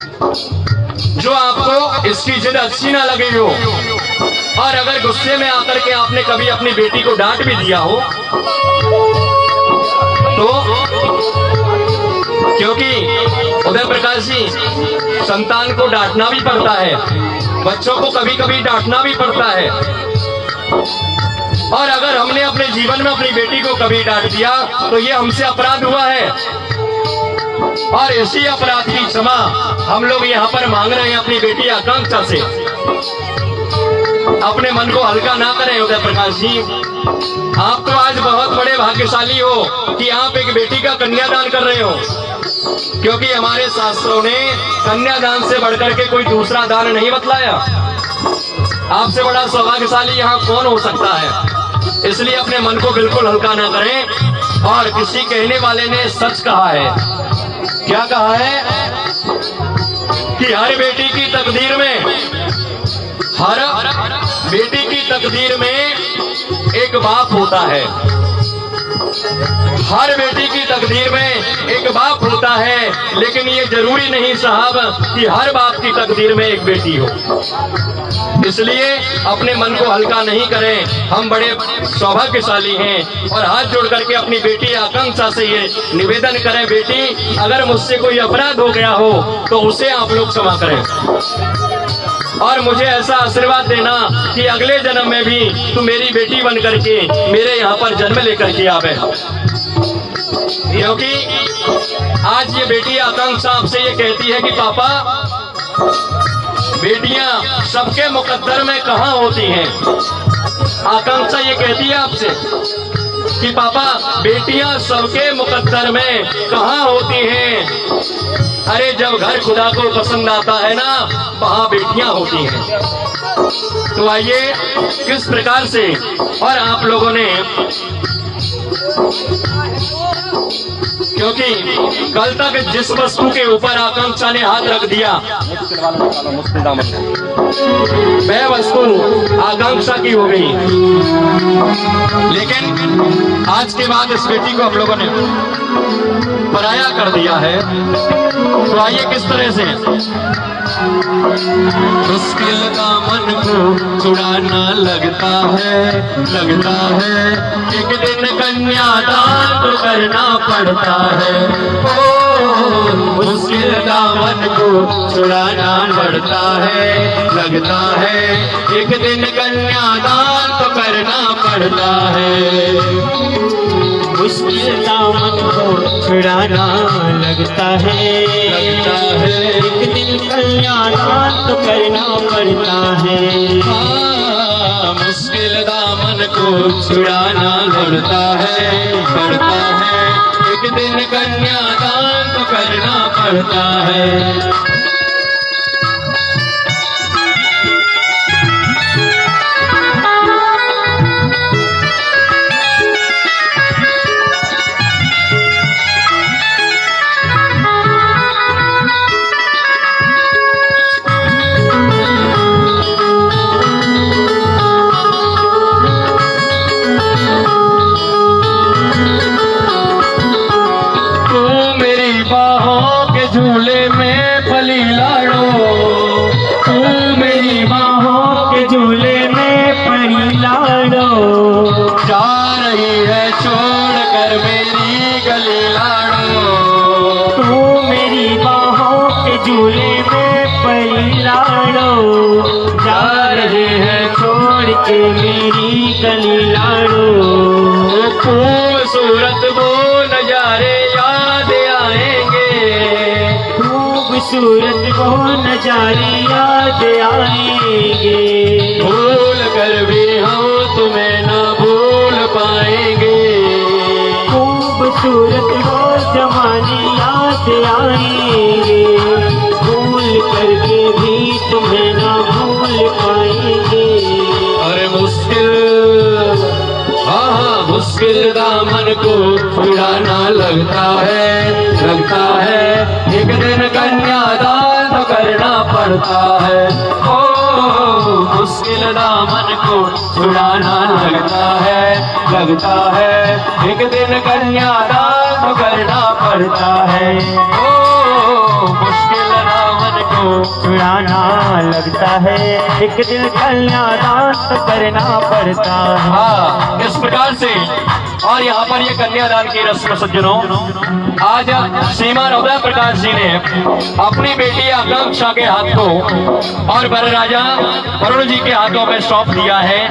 जो आपको इसकी जिद अच्छी ना लगी हो, और अगर गुस्से में आकर के आपने कभी अपनी बेटी को डांट भी दिया हो, तो क्योंकि उदय प्रकाश जी, संतान को डांटना भी पड़ता है, बच्चों को कभी कभी डांटना भी पड़ता है। और अगर हमने अपने जीवन में अपनी बेटी को कभी डांट दिया तो ये हमसे अपराध हुआ है, और इसी अपराध की क्षमा हम लोग यहाँ पर मांग रहे हैं अपनी बेटी आकांक्षा से। अपने मन को हल्का ना करें उदय प्रकाश जी, आप तो आज बहुत बड़े भाग्यशाली हो कि आप एक बेटी का कन्यादान कर रहे हो, क्योंकि हमारे शास्त्रों ने कन्यादान से बढ़कर के कोई दूसरा दान नहीं बतलाया। आपसे बड़ा सौभाग्यशाली यहाँ कौन हो सकता है। इसलिए अपने मन को बिल्कुल हल्का ना करें। और किसी कहने वाले ने सच कहा है, क्या कहा है कि हर बेटी की तकदीर में, हर बेटी की तकदीर में एक बाप होता है। हर बेटी की तकदीर में एक बाप होता है, लेकिन ये जरूरी नहीं साहब कि हर बाप की तकदीर में एक बेटी हो। इसलिए अपने मन को हल्का नहीं करें, हम बड़े सौभाग्यशाली हैं। और हाथ जोड़ करके अपनी बेटी आकांक्षा से ये निवेदन करें, बेटी अगर मुझसे कोई अपराध हो गया हो तो उसे आप लोग क्षमा करें, और मुझे ऐसा आशीर्वाद देना कि अगले जन्म में भी तू मेरी बेटी बन करके मेरे यहाँ पर जन्म लेकर के आवे। क्योंकि आज ये बेटी आकांक्षा आपसे ये कहती है कि पापा, बेटियां सबके मुकद्दर में कहाँ होती हैं। आकांक्षा ये कहती है आपसे कि पापा, बेटियां सबके मुकद्दर में कहाँ होती हैं। अरे जब घर खुदा को पसंद आता है ना, वहाँ बेटियां होती हैं। तो आइए किस प्रकार से, और आप लोगों ने, क्योंकि कल तक जिस वस्तु के ऊपर आकांक्षा ने हाथ रख दिया वह वस्तु आकांक्षा की हो गई, लेकिन आज के बाद इस बेटी को आप लोगों ने पराया कर दिया है। तो आइए किस तरह से, मुश्किल दामन को छुड़ाना लगता है एक दिन कन्यादान तो करना पड़ता है। ओ मुश्किल दामन को छुड़ाना पड़ता है, लगता है एक दिन कन्यादान तो करना पड़ता है। मुश्किल दामन को छुड़ाना लगता है एक दिन कन्यादान तो करना पड़ता है। मुश्किल दामन को छुड़ाना पड़ता है एक दिन कन्यादान तो करना पड़ता है। झूले में पली लाड़ो, तू मेरी बाहों के झूले में पली लाड़ो। जा रही है छोड़ कर मेरी गली लाड़ो, तू मेरी बाहों के झूले में पली लाड़ो। जा रही है छोड़ के मेरी गली लाड़ो। खूबसूरत वो नजारे याद आएंगे, खूबसूरत वो नजारे याद आएंगे। भूल कर भी हम तुम्हें न भूल पाएंगे। खूबसूरत वो जमाने याद आएंगे, भूल करके भी तुम्हें न भूल पाएंगे। अरे मुश्किल, हाँ मुश्किल दामन को छुड़ाना लगता है एक दिन कन्यादान तो करना पड़ता है। ओ मुश्किल दामन को छुड़ाना लगता है एक दिन कन्यादान तो करना पड़ता है। ओ मुश्किल दामन छुड़ाना लगता है, एक दिल कन्यादान तो करना पड़ता है। हाँ, इस प्रकार से। और यहाँ पर ये कन्यादान की रस्म सज्जनों, आज श्रीमान उदय प्रकाश जी ने अपनी बेटी आकांक्षा के हाथ को और वरराजा वरुण जी के हाथों में सौंप दिया है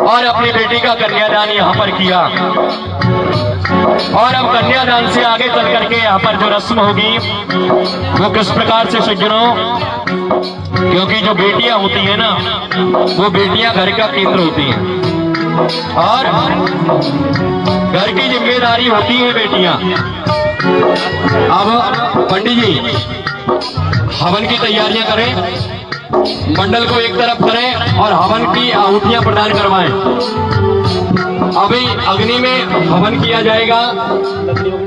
और अपनी बेटी का कन्यादान यहाँ पर किया। और अब कन्यादान से आगे चल करके यहाँ पर जो रस्म होगी वो किस प्रकार से सज्जनों, क्योंकि जो बेटियां होती है ना, वो बेटियां घर का केंद्र होती हैं और घर की जिम्मेदारी होती है बेटियां। अब पंडित जी हवन की तैयारियां करें, मंडल को एक तरफ करें और हवन की आहुतियां प्रदान करवाएं। अभी अग्नि में हवन किया जाएगा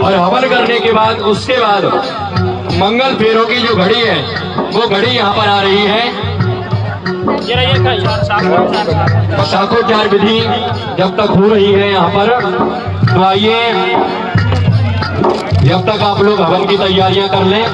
और हवन करने के बाद उसके बाद मंगल फेरों की जो घड़ी है वो घड़ी यहाँ पर आ रही है। शाखोच्चार विधि जब तक हो रही है यहाँ पर, तो आइए जब तक आप लोग हवन की तैयारियां कर लें।